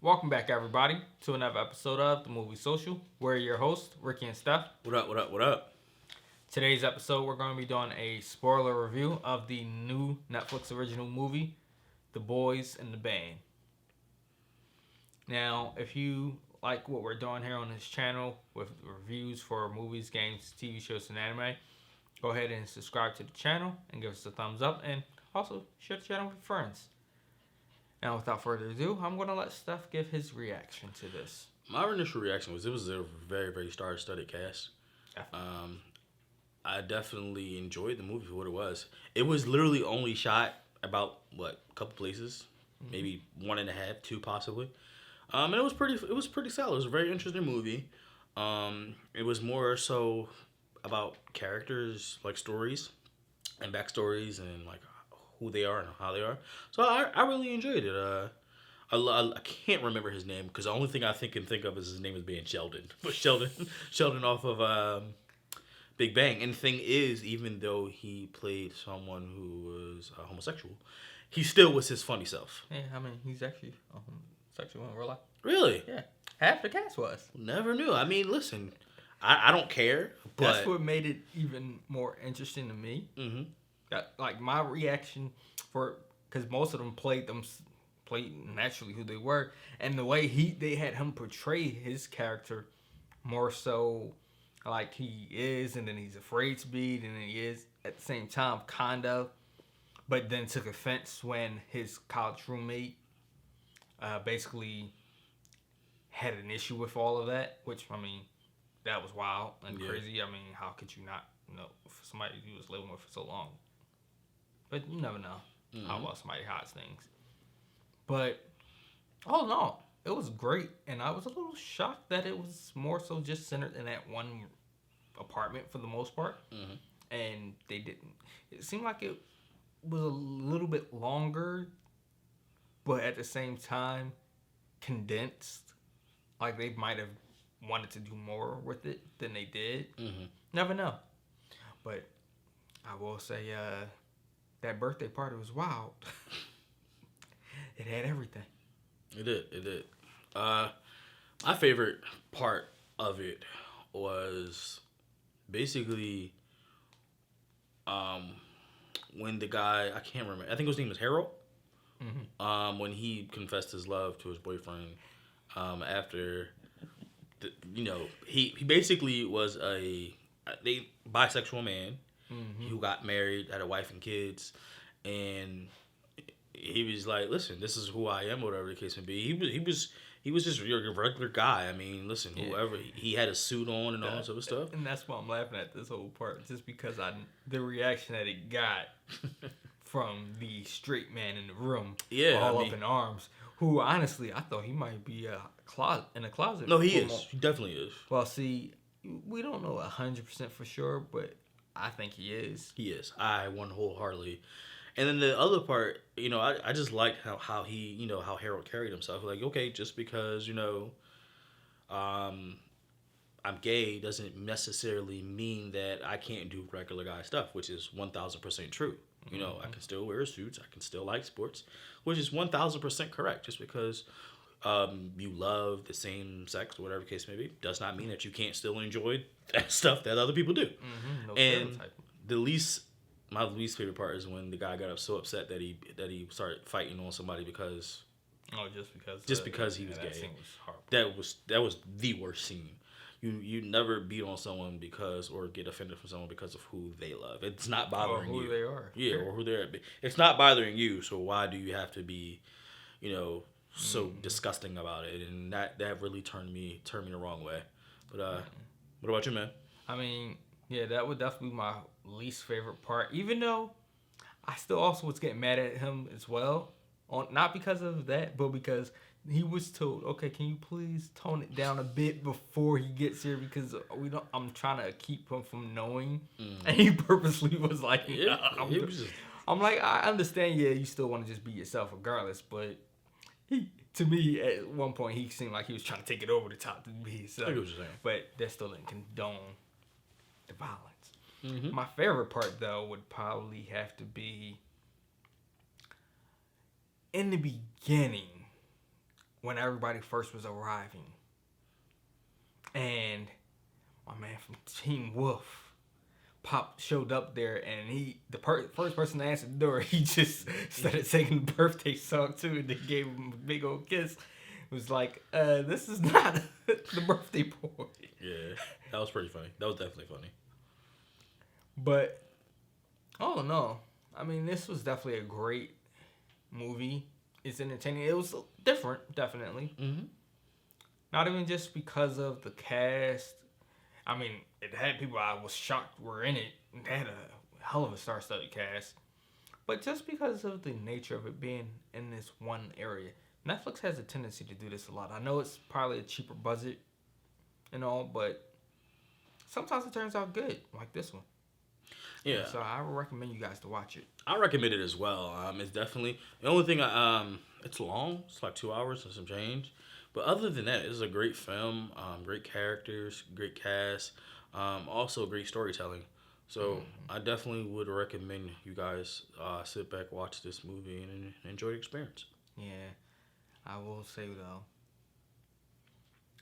Welcome back, everybody, to another episode of The Movie Social. We're your hosts, Ricky and Steph. What up, what up, what up? Today's episode, we're going to be doing a spoiler review of the new Netflix original movie, The Boys and the Band. Now, if you like what we're doing here on this channel with reviews for movies, games, TV shows, and anime, go ahead and subscribe to the channel and give us a thumbs up, and also share the channel with your friends. Now, without further ado, I'm going to let Steph give his reaction to this. My initial reaction was it was a very, very star-studded cast. I definitely enjoyed the movie for what it was. It was literally only shot about, a couple places? Maybe 1.5, 2 possibly. And it was pretty solid. It was a very interesting movie. It was more so about characters, like stories and backstories and like who they are and how they are. So I really enjoyed it. I can't remember his name because the only thing I can think of is his name is being Sheldon. But Sheldon off of Big Bang. And the thing is, even though he played someone who was homosexual, he still was his funny self. Yeah, I mean, he's actually homosexual in real life. Really? Yeah. Half the cast was. Never knew. I mean, listen, I don't care. But That's what made it even more interesting to me. Mm-hmm. That, like, my reaction because most of them played naturally who they were, and the way they had him portray his character more so like he is, and then he's afraid to be, and then he is at the same time, kind of, but then took offense when his college roommate basically had an issue with all of that, which, I mean, that was wild and crazy. I mean, how could you not know for somebody you was living with for so long? But you never know how well somebody hides things. But, all in all, it was great. And I was a little shocked that it was more so just centered in that one apartment for the most part. Mm-hmm. And they didn't. It seemed like it was a little bit longer, but at the same time, condensed. Like they might have wanted to do more with it than they did. Mm-hmm. Never know. But I will say, that birthday party was wild. It had everything. It did. My favorite part of it was basically when the guy, I can't remember, I think his name was Harold. Mm-hmm. When he confessed his love to his boyfriend after, he basically was a bisexual man. Mm-hmm. Who got married, had a wife and kids, and he was like, "Listen, this is who I am, whatever the case may be." He was just a regular guy. I mean, listen, whoever he had a suit on and all that sort of stuff. And that's why I'm laughing at this whole part, just because the reaction that it got from the straight man in the room, up in arms. Who honestly, I thought he might be in a closet. No, he is. He definitely is. Well, see, we don't know 100% for sure, but I think he is. He is. I won wholeheartedly. And then the other part, I just liked how he, how Harold carried himself. Like, okay, just because, I'm gay doesn't necessarily mean that I can't do regular guy stuff, which is 1,000% true. Mm-hmm. I can still wear suits. I can still like sports, which is 1,000% correct. Just because you love the same sex or whatever case may be does not mean that you can't still enjoy that stuff that other people do. Mm-hmm. No and stereotype. My least favorite part is when the guy got so upset that he started fighting on somebody because just because he was gay. That scene was horrible. That was the worst scene. You never beat on someone or get offended from someone because of who they love. It's not bothering you. Or who they are. Yeah, or who they're. It's not bothering you. So why do you have to be, so disgusting about it? And that really turned me the wrong way. But what about you, man? I mean, yeah, that would definitely be my least favorite part. Even though I still also was getting mad at him as well, not because of that, but because he was told, "Okay, can you please tone it down a bit before he gets here because I'm trying to keep him from knowing." And he purposely was like, I'm like, I understand. Yeah, you still want to just be yourself regardless, but to me, at one point, he seemed like he was trying to take it over the top to be himself. I get what you're saying. But that still didn't condone the violence. Mm-hmm. My favorite part, though, would probably have to be in the beginning when everybody first was arriving, and my man from Team Wolf showed up there, and first person to answer the door, he just started singing the birthday song too, and they gave him a big old kiss. It was like, this is not the birthday boy. Yeah, that was pretty funny. That was definitely funny. But oh no, I mean, this was definitely a great movie. It's entertaining. It was different, definitely. Mm-hmm. Not even just because of the cast. I mean, it had people I was shocked were in it. It had a hell of a star-studded cast. But just because of the nature of it being in this one area. Netflix has a tendency to do this a lot. I know it's probably a cheaper budget and all, but sometimes it turns out good, like this one. Yeah. So I would recommend you guys to watch it. I recommend it as well. It's definitely the only thing. It's long. It's like 2 hours and some change. But other than that, it's a great film. Great characters, great cast. Also great storytelling. So I definitely would recommend you guys sit back, watch this movie, and enjoy the experience. Yeah, I will say though,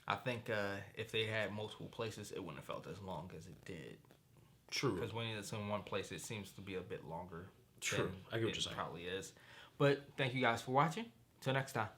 I think if they had multiple places, it wouldn't have felt as long as it did. True. Because when it's in one place, it seems to be a bit longer. True. I get what you're saying. Probably is. But thank you guys for watching. Till next time.